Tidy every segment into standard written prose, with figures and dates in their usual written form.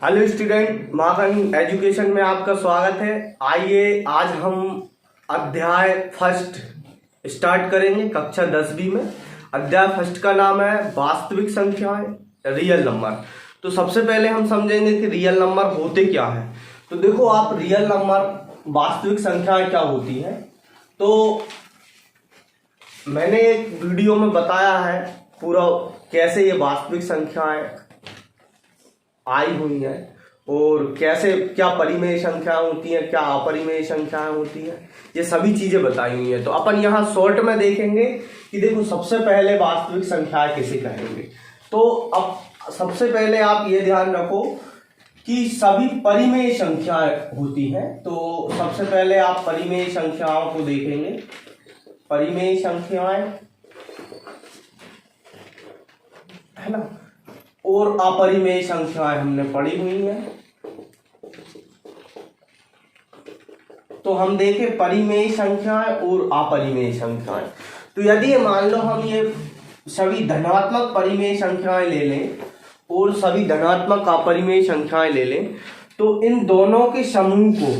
Hello student, महाकान education में आपका स्वागत है। आइए आज हम अध्याय फर्स्ट स्टार्ट करेंगे कक्षा 10वीं में। अध्याय फर्स्ट का नाम है वास्तविक संख्याएं, रियल नंबर। तो सबसे पहले हम समझेंगे कि रियल नंबर होते क्या है। तो देखो आप, रियल नंबर वास्तविक संख्याएं क्या होती है। तो मैंने एक वीडियो में बताया है पूरा कैसे ये वास्तविक संख्याएं आई हुई है और कैसे क्या परिमेय संख्याएं होती हैं, क्या अपरिमेय संख्याएं होती हैं, ये सभी चीजें बताई हुई हैं। तो अपन यहाँ शॉर्ट में देखेंगे कि देखो सबसे पहले वास्तविक संख्याएं किसे कहेंगे। तो अब सबसे पहले आप ये ध्यान रखो कि सभी परिमेय संख्याएं होती हैं। तो सबसे पहले आप परिमेय संख्याओं को देखेंगे। परिमेय संख्याएं है ना, और अपरिमेय संख्याएं हमने पढ़ी हुई हैं। तो हम देखें परिमेय संख्याएं और अपरिमेय संख्याएं। तो यदि मान लो हम ये सभी धनात्मक परिमेय संख्याएं ले लें और सभी धनात्मक अपरिमेय संख्याएं ले लें, तो इन दोनों के समूह को,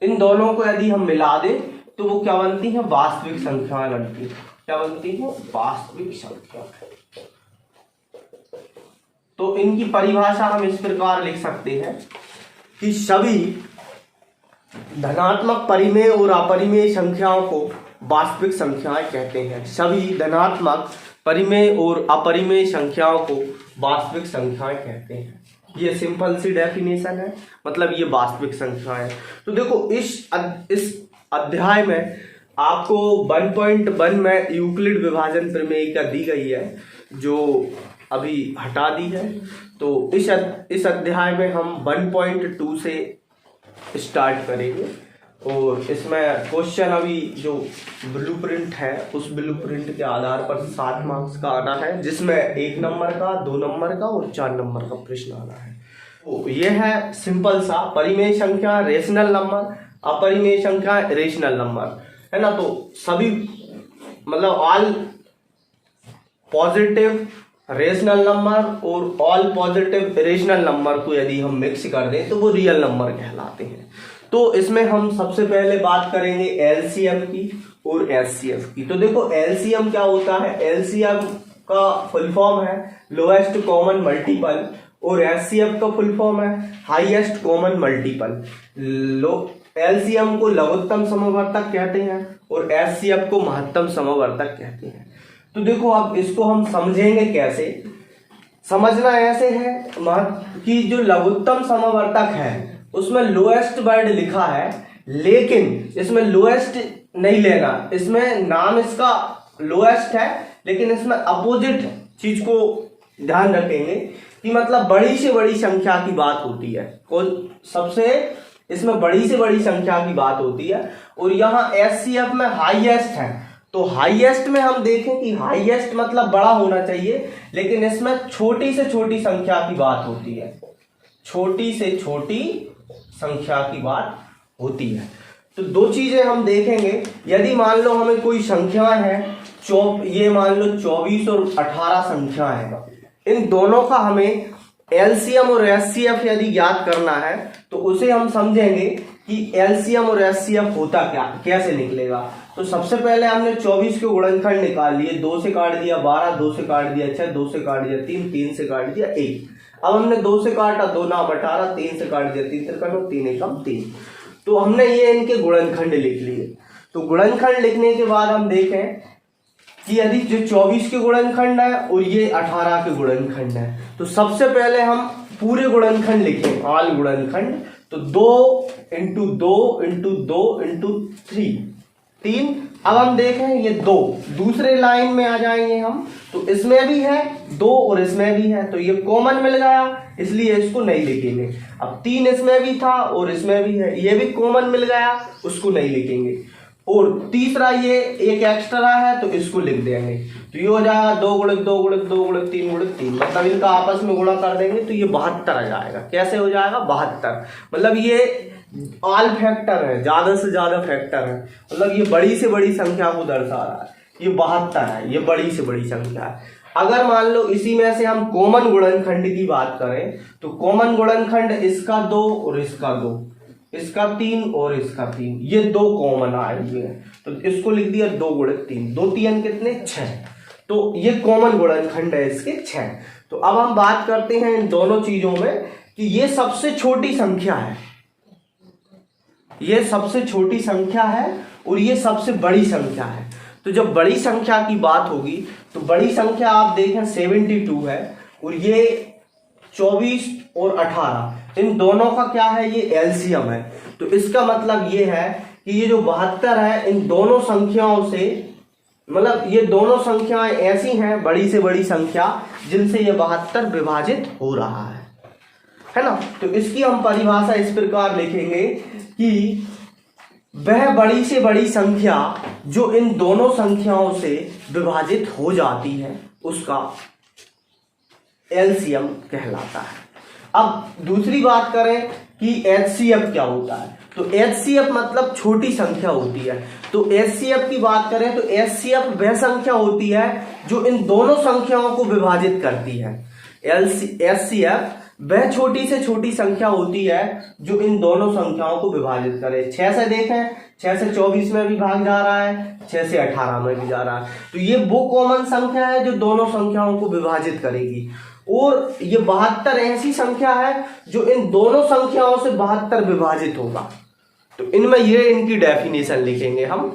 इन दोनों को यदि हम मिला दें तो वो क्या बनती है, वास्तविक संख्याएं बनती है। क्या बनती है, वास्तविक संख्या। तो इनकी परिभाषा हम इस प्रकार लिख सकते हैं कि सभी धनात्मक परिमेय और अपरिमेय संख्याओं को वास्तविक संख्याएं कहते हैं। सभी धनात्मक परिमेय और अपरिमेय संख्याओं को वास्तविक संख्याएं कहते हैं। ये सिंपल सी डेफिनेशन है, मतलब ये वास्तविक संख्याएं। तो देखो इस अध्याय में आपको 1.1 में यूक्लिड विभाजन प्रमेय दी गई है, जो अभी हटा दी है। तो इस अध्याय में हम 1.2 से स्टार्ट करेंगे और इसमें क्वेश्चन अभी जो ब्लूप्रिंट है उस ब्लूप्रिंट के आधार पर 7 मार्क्स का आना है, जिसमें 1 नंबर का, 2 नंबर का और 4 नंबर का प्रश्न आना है। तो ये है सिंपल सा परिमेय संख्या रेशनल नंबर, अपरिमेय संख्या रेशनल नंबर, है ना। तो सभी मतलब ऑल पॉजिटिव रेशनल नंबर और ऑल पॉजिटिव रेशनल नंबर को यदि हम मिक्स कर दें तो वो रियल नंबर कहलाते हैं। तो इसमें हम सबसे पहले बात करेंगे एलसीएम की और एचसीएफ की। तो देखो एलसीएम क्या होता है। एलसीएम का फुल फॉर्म है लोएस्ट कॉमन मल्टीपल और एचसीएफ का फुल फॉर्म है हाईएस्ट कॉमन मल्टीपल। एलसीएम को लघुत्तम समवर्तक कहते हैं और एचसीएफ को महत्तम समवर्तक कहते हैं। तो देखो अब इसको हम समझेंगे कैसे। समझना ऐसे है कि जो लघुत्तम समवर्तक है उसमें लोएस्ट वर्ड लिखा है, लेकिन इसमें लोएस्ट नहीं लेना। इसमें नाम इसका लोएस्ट है, लेकिन इसमें अपोजिट चीज को ध्यान रखेंगे कि मतलब बड़ी से बड़ी संख्या की बात होती है। सबसे इसमें बड़ी से बड़ी संख्या की बात होती है। और यहाँ एचसीएफ में हाईएस्ट है। तो हाईएस्ट में हम देखें कि हाईएस्ट मतलब बड़ा होना चाहिए, लेकिन इसमें छोटी से छोटी संख्या की बात होती है। छोटी से छोटी संख्या की बात होती है। तो दो चीजें हम देखेंगे। यदि मान लो हमें कोई संख्या है, ये मान लो 24 और 18 संख्या है, इन दोनों का हमें एलसीएम और एचसीएफ यदि ज्ञात करना है तो उसे हम समझेंगे कि एलसीएम और एचसीएफ होता क्या, कैसे निकलेगा। तो सबसे पहले हमने 24 के गुणनखंड निकाल लिए। 2 से काट दिया 12, 2 से काट दिया 6, 2 से काट दिया 3, 3 से काट दिया 1। अब हमने 2 से काटा 2 नाम 18, 3 से काट दिया 3 3 3 एकम 3। तो हमने ये इनके गुणनखंड लिख लिए। तो गुणनखंड लिखने के बाद हम देखें कि यदि जो 24 के गुणनखंड है और ये 18 के गुणनखंड है, तो सबसे पहले हम पूरे गुणनखंड लिखें, ऑल गुणनखंड। तो 2 इंटू 2 इंटू 2 इंटू 3। अब हम देखें ये 2 दूसरे लाइन में आ जाएंगे हम। तो इसमें भी है 2 और इसमें भी है, तो ये कॉमन मिल गया, इसलिए इसको नहीं लिखेंगे। अब 3 इसमें भी था और इसमें भी है, ये भी कॉमन मिल गया, उसको नहीं लिखेंगे। और तीसरा ये एक एक्स्ट्रा है तो इसको लिख देंगे। तो ये हो जाएगा 2 गुणित 2 गुणित 2 गुणित 3 गुणित 3, मतलब इनका आपस में गुणा कर देंगे तो ये 72 आ जाएगा। कैसे हो जाएगा, 72। मतलब ये ऑल फैक्टर है, ज्यादा से ज्यादा फैक्टर है, मतलब ये बड़ी से बड़ी संख्या को दर्शा रहा है। ये 72 है, ये बड़ी से बड़ी संख्या है। अगर मान लो इसी में से हम कॉमन गुणनखंड की बात करें तो कॉमन गुणनखंड इसका 2 और इसका 2, इसका 3 और इसका 3, ये 2 कॉमन आए हुए हैं तो इसको लिख दिया 2 गुणित 3, 2 3 कितने 6, तो ये कॉमन गुणनखंड है इसके 6। तो अब हम बात करते हैं इन दोनों चीजों में कि ये सबसे छोटी संख्या है, ये सबसे छोटी संख्या है और ये सबसे बड़ी संख्या है। तो जब बड़ी संख्या की बात होगी तो बड़ी संख्या आप देखें 72 है और ये 24 और 18, इन दोनों का क्या है, ये एलसीएम है। तो इसका मतलब ये है कि ये जो 72 है इन दोनों संख्याओं से, मतलब ये दोनों संख्याएं ऐसी हैं बड़ी से बड़ी संख्या जिनसे ये 72 विभाजित हो रहा है ना। तो इसकी हम परिभाषा इस प्रकार लिखेंगे कि वह बड़ी से बड़ी संख्या जो इन दोनों संख्याओं से विभाजित हो जाती है उसका एलसीएम कहलाता है। अब दूसरी बात करें कि एचसीएफ क्या होता है, तो एचसीएफ मतलब छोटी संख्या होती है। तो एचसीएफ की बात करें तो एचसीएफ वह संख्या होती है जो इन दोनों संख्याओं को विभाजित करती है। एचसीएफ वह छोटी से छोटी संख्या होती है जो इन दोनों संख्याओं को विभाजित करे। 6 से देखें, 6 से 24 में भी भाग जा रहा है, 6 से 18 में भी जा रहा है, तो ये वो कॉमन संख्या है जो दोनों संख्याओं को विभाजित करेगी। और ये 72 ऐसी संख्या है जो इन दोनों संख्याओं से 72 विभाजित होगा। तो इनमें ये इनकी डेफिनेशन लिखेंगे हम।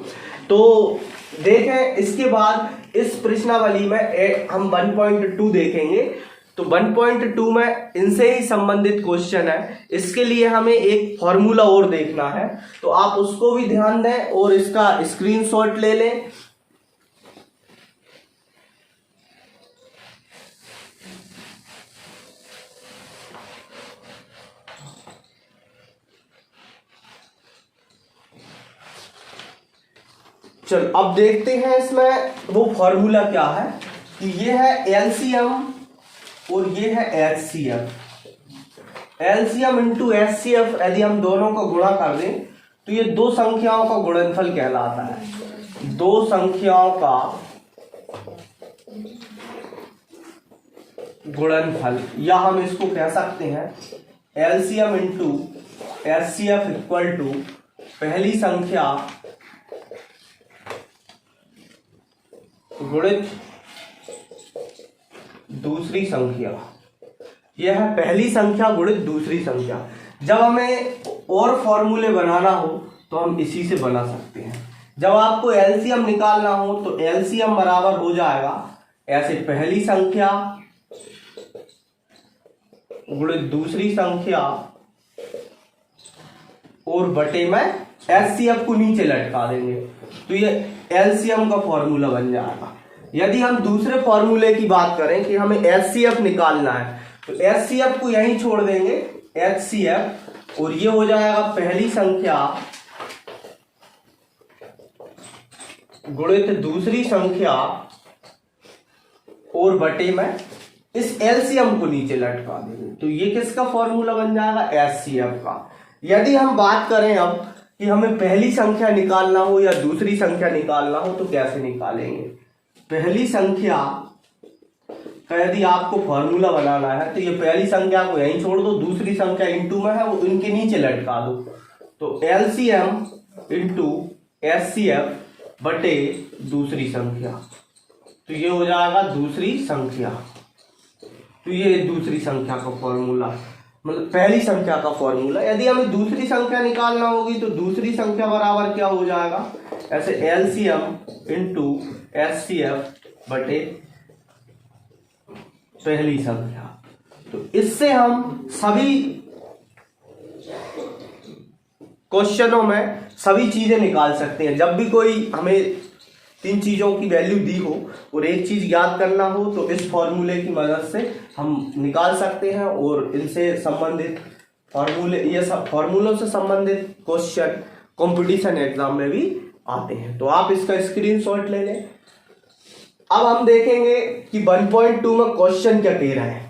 तो देखें इसके बाद इस प्रश्नावली में हम 1.2 देखेंगे। तो 1.2 में इनसे ही संबंधित क्वेश्चन है, इसके लिए हमें एक फॉर्मूला और देखना है, तो आप उसको भी ध्यान दें और इसका स्क्रीनशॉट ले लें। चलो अब देखते हैं इसमें वो फॉर्मूला क्या है कि ये है एलसीएम और ये है एचसीएफ। एलसीएम इंटू एचसीएफ यदि हम दोनों का गुणा कर दें तो ये दो संख्याओं का गुणनफल कहलाता है। दो संख्याओं का गुणनफल, या हम इसको कह सकते हैं LCM into HCF equal to पहली संख्या गुणित दूसरी संख्या। यह है पहली संख्या गुणित दूसरी संख्या। जब हमें और फॉर्मूले बनाना हो तो हम इसी से बना सकते हैं। जब आपको एलसीएम निकालना हो तो एलसीएम बराबर हो जाएगा ऐसे पहली संख्या गुणित दूसरी संख्या और बटे में एचसीएफ को नीचे लटका देंगे, तो ये एलसीएम का फॉर्मूला बन जाएगा। यदि हम दूसरे फॉर्मूले की बात करें कि हमें एचसीएफ निकालना है तो एचसीएफ को यहीं छोड़ देंगे, एचसीएफ, और ये हो जाएगा पहली संख्या गुणित दूसरी संख्या और बटे में इस एलसीएम को नीचे लटका देंगे, तो ये किसका फॉर्मूला बन जाएगा, एचसीएफ का। यदि हम बात करें अब कि हमें पहली संख्या निकालना हो या दूसरी संख्या निकालना हो तो कैसे निकालेंगे। पहली संख्या का यदि आपको फॉर्मूला बनाना है तो ये पहली संख्या को यहीं छोड़ दो, दूसरी संख्या इनटू में है वो इनके नीचे लटका दो, तो एलसीएम इनटू एचसीएफ बटे दूसरी संख्या, तो ये हो जाएगा दूसरी संख्या। तो ये दूसरी संख्या का फॉर्मूला, मतलब पहली संख्या का फॉर्मूला। यदि हमें दूसरी संख्या निकालना होगी तो दूसरी संख्या बराबर क्या हो जाएगा, ऐसे एलसीएम इनटू एचसीएफ बटे पहली संख्या। तो इससे हम सभी क्वेश्चनों में सभी चीजें निकाल सकते हैं। जब भी कोई हमें तीन चीजों की वैल्यू दी हो और एक चीज याद करना हो तो इस फॉर्मूले की मदद से हम निकाल सकते हैं, और इनसे संबंधित फॉर्मूले, ये सब फॉर्मूलों से संबंधित क्वेश्चन कंपटीशन एग्जाम में भी आते हैं। तो आप इसका स्क्रीनशॉट ले लें। अब हम देखेंगे कि 1.2 में क्वेश्चन क्या कह रहा है।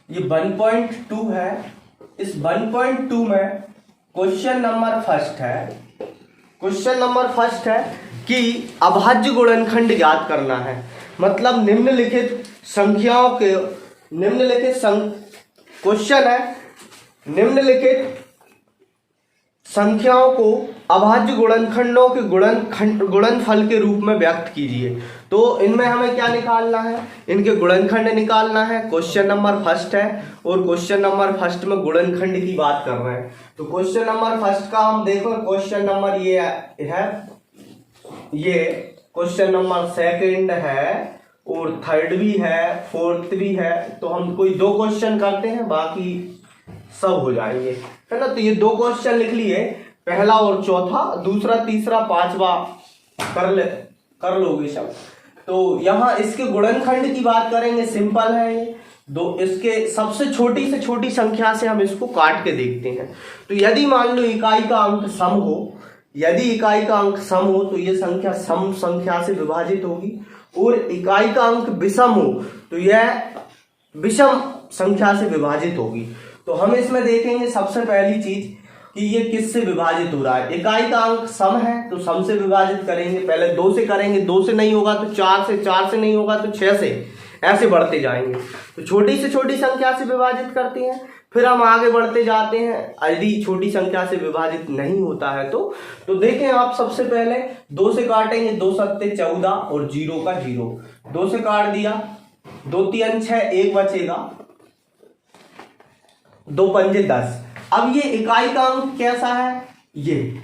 ये 1.2 है इस 1.2 में क्वेश्चन नंबर फर्स्ट है कि अभाज्य गुणनखंड ज्ञात करना है। मतलब निम्नलिखित संख्याओं के क्वेश्चन है, निम्नलिखित संख्याओं को अभाज्य गुणनखंडों के गुणनफल के रूप में व्यक्त कीजिए। तो इनमें हमें क्या निकालना है, इनके गुणनखंड निकालना है। क्वेश्चन नंबर फर्स्ट है और क्वेश्चन नंबर फर्स्ट में गुणनखंड की बात कर रहे हैं। तो क्वेश्चन नंबर फर्स्ट का हम देखो, क्वेश्चन नंबर ये है, ये क्वेश्चन नंबर सेकंड है और थर्ड भी है, फोर्थ भी है। तो हम कोई 2 क्वेश्चन करते हैं, बाकी सब हो जाएंगे, है ना। तो ये 2 क्वेश्चन लिख लिए, पहला और चौथा, दूसरा तीसरा पांचवा कर लोगे सब। तो यहाँ इसके गुणनखंड की बात करेंगे, सिंपल है ये दो। इसके सबसे छोटी से छोटी संख्या से हम इसको काट के देखते हैं। तो यदि मान लो इकाई का अंक सम हो, तो ये संख्या सम संख्या से विभाजित होगी, और इकाई का अंक विषम हो तो यह विषम संख्या से विभाजित होगी। तो हम इसमें देखेंगे सबसे पहली चीज कि ये किससे विभाजित हो रहा है। इकाई का अंक सम है तो सम से विभाजित करेंगे, पहले 2 से करेंगे, 2 से नहीं होगा तो 4 से, 4 से नहीं होगा तो 6 से, ऐसे बढ़ते जाएंगे। तो छोटी से छोटी संख्या से विभाजित करते हैं, फिर हम आगे बढ़ते जाते हैं। यदि छोटी संख्या से विभाजित नहीं होता है तो देखें आप, सबसे पहले 2 से काटेंगे, 2 सत्ते 14 और 0 का 0, 2 से काट दिया, 2 3 6, 1 बचेगा, 2 पंजे 10। अब ये इकाई का अंक कैसा है, ये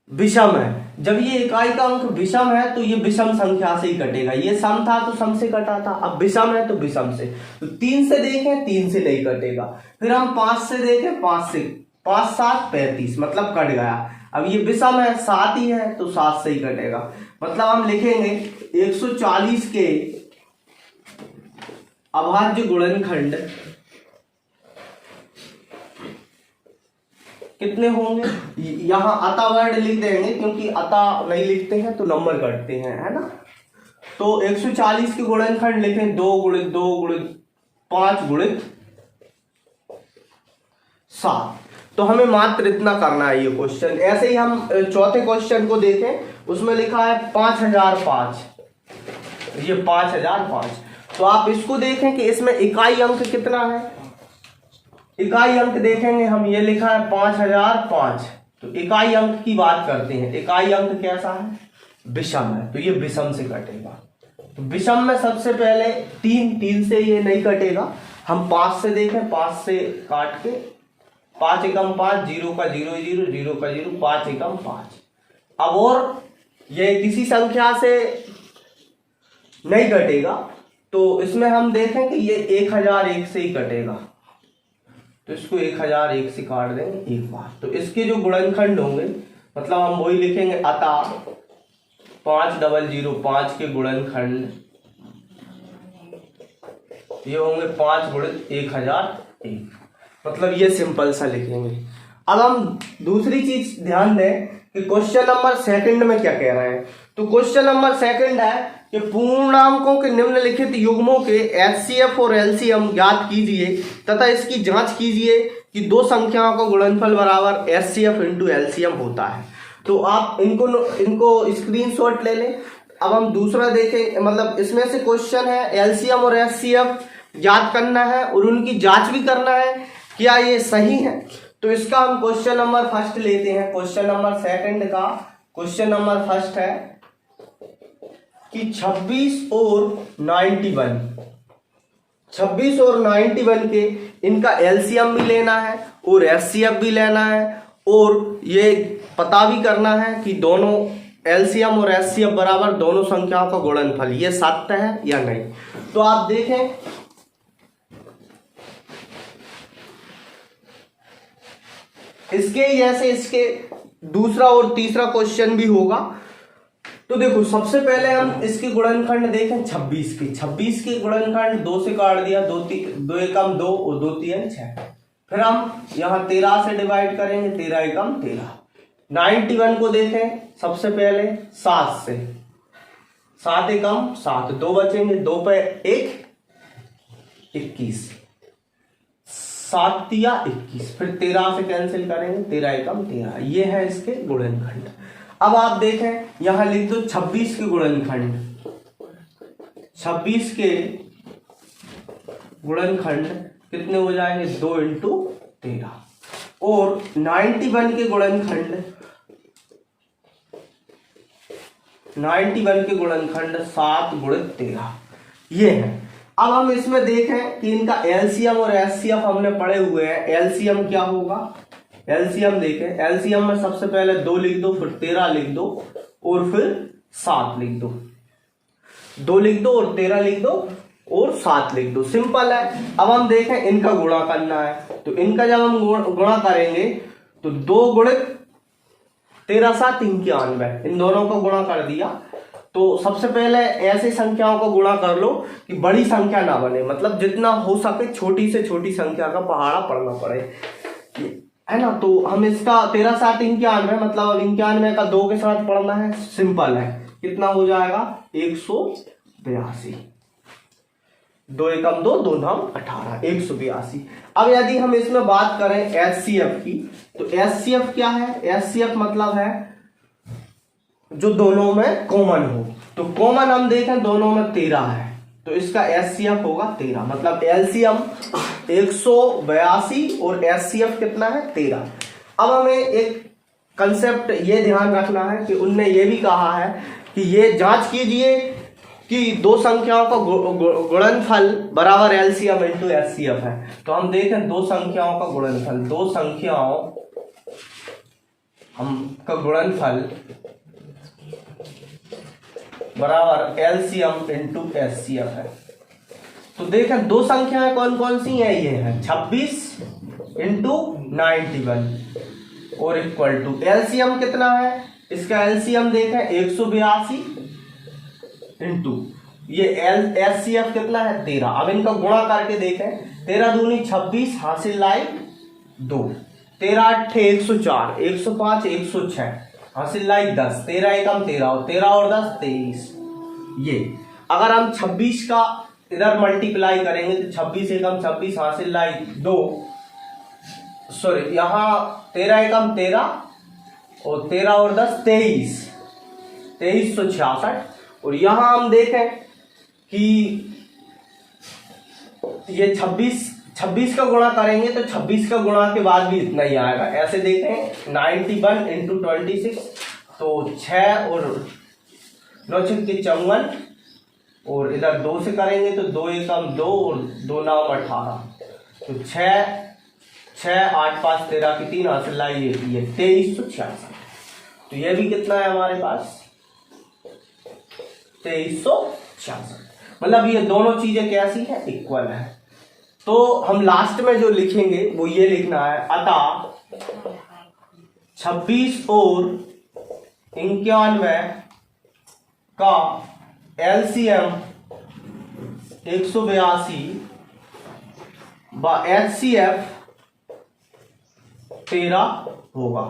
विषम है। जब ये इकाई का अंक विषम है तो ये विषम संख्या से ही कटेगा। ये सम था तो सम से कटा था, अब विषम है तो विषम से। तो 3 से देखें, 3 से नहीं कटेगा। फिर हम 5 से देखें, 5 से, 5 7 35, मतलब कट गया। अब ये विषम है, 7 ही है तो 7 से ही कटेगा। मतलब हम लिखेंगे 140 के अभाज्य गुणनखंड कितने होंगे। यहां अता वर्ड लिख देंगे, क्योंकि अता नहीं लिखते हैं तो नंबर कटते हैं, है ना। तो 140 के गुणनखंड लिखें 2 गुणित 2 गुणित 5 गुणित 7। तो हमें मात्र इतना करना है ये क्वेश्चन। ऐसे ही हम चौथे क्वेश्चन को देखें, उसमें लिखा है 5005, ये 5005। तो आप इसको देखें कि इसमें इकाई अंक कितना है। इकाई अंक देखेंगे हम, ये लिखा है 5005। तो इकाई अंक की बात करते हैं, इकाई अंक कैसा है, विषम है, तो ये विषम से कटेगा। तो विषम में सबसे पहले 3 से ये नहीं कटेगा। हम 5 से देखें, 5 से काट के 5 एकम 5, 0 का 0 0, 0 का 0, 5 एकम 5। अब और ये किसी संख्या से नहीं कटेगा, तो इसमें हम देखें कि ये 1001 से ही कटेगा। तो इसको 1001 से काट देंगे एक बार। तो इसके जो गुणनखंड होंगे, मतलब हम वही लिखेंगे, अतः 5005 के गुणनखंड ये होंगे 5 गुणित 1001। मतलब ये सिंपल सा लिखेंगे। अब हम दूसरी चीज ध्यान दें कि क्वेश्चन नंबर सेकंड में क्या कह रहे हैं। तो क्वेश्चन नंबर सेकंड है कि पूर्णांकों के निम्नलिखित युग्मों के एचसीएफ और एलसीएम ज्ञात कीजिए तथा इसकी जांच कीजिए कि 2 संख्याओं का गुणनफल बराबर एचसीएफ इंटू एलसीएम होता है। तो आप इनको स्क्रीनशॉट ले लें। अब हम दूसरा देखें, मतलब इसमें से क्वेश्चन है एलसीएम और एचसीएफ ज्ञात करना है और उनकी जांच भी करना है, क्या ये सही है। तो इसका हम क्वेश्चन नंबर फर्स्ट लेते हैं। क्वेश्चन नंबर सेकंड का क्वेश्चन नंबर फर्स्ट है कि 26 और 91 के इनका एलसीएम भी लेना है और एचसीएफ भी लेना है, और ये पता भी करना है कि दोनों एलसीएम और एचसीएफ बराबर दोनों संख्याओं का गुणनफल ये सत्य है या नहीं। तो आप देखें, इसके जैसे इसके दूसरा और तीसरा क्वेश्चन भी होगा। तो देखो, सबसे पहले हम इसके गुणनखंड देखें 26 के गुणनखंड 2 से काट दिया, 2 एकम 2 और 2 3 6। फिर हम यहाँ 13 से डिवाइड करेंगे, 13 एकम 13। 91 को देखें सबसे पहले 7 से, 7 एकम 7, 2 बचेंगे, 2 पे 1 21, 7 तिया 21, फिर 13 से कैंसिल करेंगे, 13 एकम 13, ये है इसके गुणनखंड। अब आप देखें यहां लिख दो 26 के गुणनखंड, 26 के गुणनखंड कितने हो जाएंगे, 2 इंटू 13, और 91 के गुणनखंड, 91 के गुणनखंड 7 गुणित 13, ये है। अब हम इसमें देखें कि इनका एलसीएम और एचसीएफ हमने पढ़े हुए हैं। एलसीएम क्या होगा, एलसीएम देखें, एलसीएम में सबसे पहले 2 लिख दो, फिर 13 लिख दो, और फिर 7 लिख दो, 2 लिख दो और 13 लिख दो और 7 लिख दो, सिंपल है। अब हम देखें इनका गुणा करना है, तो इनका जब हम गुणा करेंगे तो 2 गुणित 13 7 91, इन दोनों को गुणा कर दिया। तो सबसे पहले ऐसी संख्याओं को गुणा कर लो कि बड़ी संख्या ना बने, मतलब जितना हो सके छोटी से छोटी संख्या का पहाड़ा पढ़ना पड़े, है ना। तो हम इसका 13 7 91, मतलब अब 91 का 2 के साथ पढ़ना है, सिंपल है, कितना हो जाएगा 182, 2 एकम 2, 2 नाम 18, 182। अब यदि हम इसमें बात करें एचसीएफ की, तो एचसीएफ क्या है, एचसीएफ मतलब है जो दोनों में कॉमन हो। तो कॉमन हम देखें दोनों में 13 है, तो इसका एचसीएफ होगा 13, मतलब एलसीएम 182 और एचसीएफ कितना है 13। अब हमें एक कंसेप्ट ये ध्यान रखना है कि उनने ये भी कहा है कि ये जांच कीजिए कि दो संख्याओं का गुणनफल बराबर एलसीएम इंटू एचसीएफ है। तो हम देखें दो संख्याओं का गुणनफल, दो संख्याओं का गुणनफल बराबर एलसीएम इंटू एचसीएफ है। तो देखें दो संख्याएं कौन कौन सी हैं, ये है 26 इंटू 91 और इक्वल टू एलसीएम कितना है, इसका एलसीएम देखें 182 इंटू ये एचसीएफ कितना है 13। अब इनका गुणा करके देखें, 13 दूनी 26 हासिल लाइक 2, 13 अट्ठे 104, 105 106 हासिल लाइक 10, 13 एकम 13 और 13 और 10 23। ये अगर हम 26 का इधर मल्टीप्लाई करेंगे तो 26 एकम 26 हासिल लाइक 2, सॉरी यहाँ 13 एकम 13 और 13 और 10 23, 2366। और यहां हम देखें कि ये 26 का गुणा करेंगे तो 26 का गुणा के बाद भी इतना ही आएगा। ऐसे देखें 91 इंटू 26, तो 6 और 9 छक्के 54, और इधर 2 से करेंगे तो 2 एकम 2 और 2 नाम 18, तो 6 8 5 13 की 3 हासिल लाई ये 2366। तो ये भी कितना है हमारे पास 2366, मतलब ये दोनों चीजें कैसी है इक्वल है। तो हम लास्ट में जो लिखेंगे वो ये लिखना है, अतः 26 और 91 का एलसीएम 182 व एचसीएफ 13 होगा।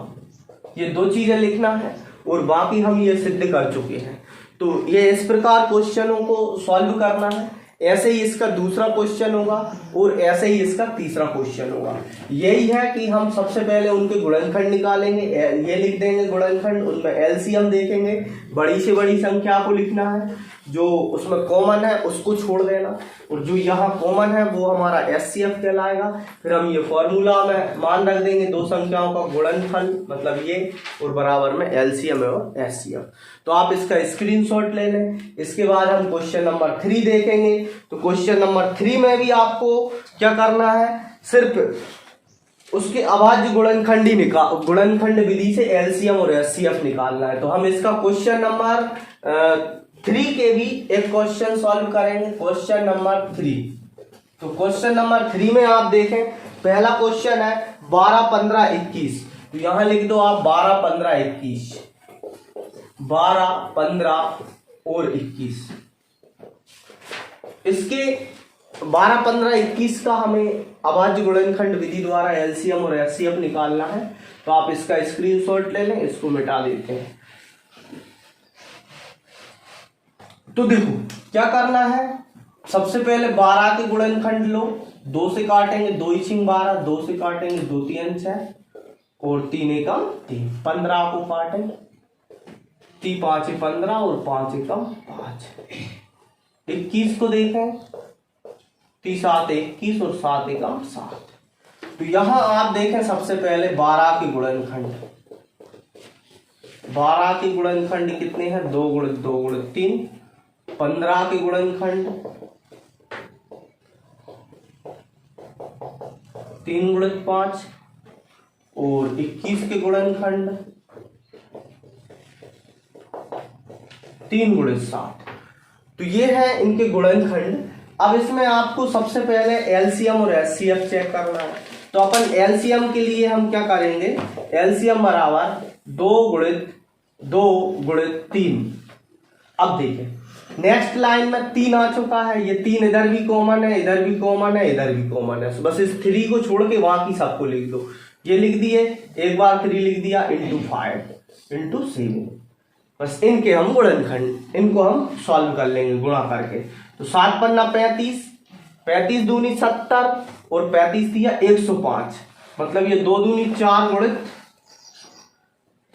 ये दो चीजें लिखना है और बाकी हम ये सिद्ध कर चुके हैं। तो ये इस प्रकार क्वेश्चनों को सॉल्व करना है, ऐसे ही इसका दूसरा क्वेश्चन होगा और ऐसे ही इसका तीसरा क्वेश्चन होगा। यही है कि हम सबसे पहले उनके गुणनखंड निकालेंगे, ये लिख देंगे गुणनखंड, उनमें एलसीएम देखेंगे, बड़ी से बड़ी संख्या को लिखना है, जो उसमें कॉमन है उसको छोड़ देना, और जो यहाँ कॉमन है वो हमारा एचसीएफ कहलाएगा। फिर हम ये फॉर्मूला में मान रख देंगे दो संख्याओं का गुणनफल, मतलब ये, और बराबर में एलसीएम और एचसीएफ। तो आप इसका स्क्रीनशॉट ले लें। इसके बाद हम क्वेश्चन नंबर 3 देखेंगे। तो क्वेश्चन नंबर 3 में भी आपको क्या करना है, सिर्फ उसके अभाज्य गुणनखंड ही गुणनखंड विधि से एलसीएम और एचसीएफ निकालना है। तो हम इसका क्वेश्चन नंबर 3 के भी एक क्वेश्चन सॉल्व करेंगे, क्वेश्चन नंबर 3। तो क्वेश्चन नंबर 3 में आप देखें, पहला क्वेश्चन है 12 15 21। तो यहां लिख दो आप 12 15 21, 12 15 और 21। इसके 12 15 21 का हमें अभाज्य गुणनखंड विधि द्वारा एलसीएम और एचसीएफ निकालना है। तो आप इसका स्क्रीनशॉट ले लें, इसको मिटा देते हैं। तो देखो क्या करना है, सबसे पहले 12 के गुणनखंड लो, 2 से काटेंगे 2 इचिंग 12, 2 से काटेंगे 2 3 6 और 3 एकम 3, 15 को काटेंगे 3 5 15 और 5 एकम 5। 21 को देखें 3 7 21 और 7 एकम 7। तो यहां आप देखें सबसे पहले 12 के गुणनखंड, 12 के गुणनखंड कितने हैं? 2 गुणित 2 गुणित 3। 15 के गुणनखंड 3 गुणित 5 और 21 के गुणनखंड 3 गुणित 7। तो ये है इनके गुणनखंड। अब इसमें आपको सबसे पहले एलसीएम और एचसीएफ चेक करना है। तो अपन एलसीएम के लिए हम क्या करेंगे? एलसीएम बराबर 2 गुणित 2 गुणित 3। अब देखिए नेक्स्ट लाइन में 3 आ चुका है, ये 3 इधर भी कॉमन है, इधर भी कॉमन है, इधर भी कॉमन है। बस इस 3 को छोड़ के बाकी सबको लिख दो। ये लिख दिए, एक बार 3 लिख दिया, इंटू 5 इंटू 7। बस इनके हम गुणनखंड, इनको हम सॉल्व कर लेंगे गुणा करके। तो 7 पन्ना 35, 35 दूनी 70 और 35 दिया 105, मतलब ये 2 दूनी 4 गुणित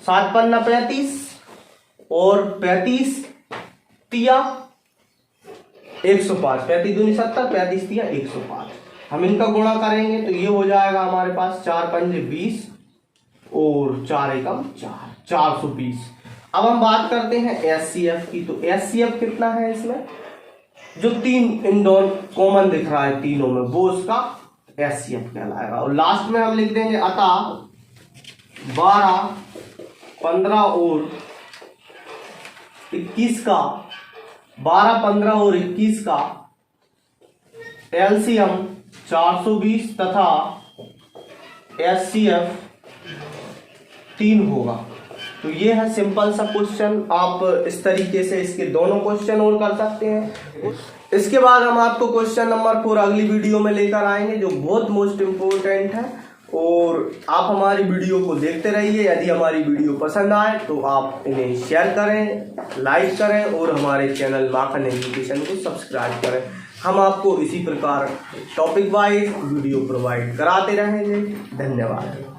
7 पन्ना 35 और 35 दिया 105, 35 दूनी 70, 35 दिया 105। हम इनका गुणा करेंगे तो ये हो जाएगा हमारे पास 4 पंजे 20 और 4 एकम 4, 420। अब हम बात करते हैं एचसीएफ की। तो एचसीएफ कितना है इसमें? जो 3 इन दोनों कॉमन दिख रहा है तीनों में, वो उसका एचसीएफ कहलाएगा। और लास्ट में हम लिख देंगे अतः 12 15 और 21 का 12 15 और 21 का एलसीएम 420 तथा एचसीएफ 3 होगा। तो ये है सिंपल सा क्वेश्चन। आप इस तरीके से इसके दोनों क्वेश्चन और कर सकते हैं। इसके बाद हम आपको क्वेश्चन नंबर 4 अगली वीडियो में लेकर आएंगे, जो बहुत मोस्ट इम्पोर्टेंट है। और आप हमारी वीडियो को देखते रहिए। यदि हमारी वीडियो पसंद आए तो आप इन्हें शेयर करें, लाइक करें और हमारे चैनल माखन एजुकेशन को सब्सक्राइब करें। हम आपको इसी प्रकार टॉपिक वाइज वीडियो प्रोवाइड कराते रहेंगे। धन्यवाद।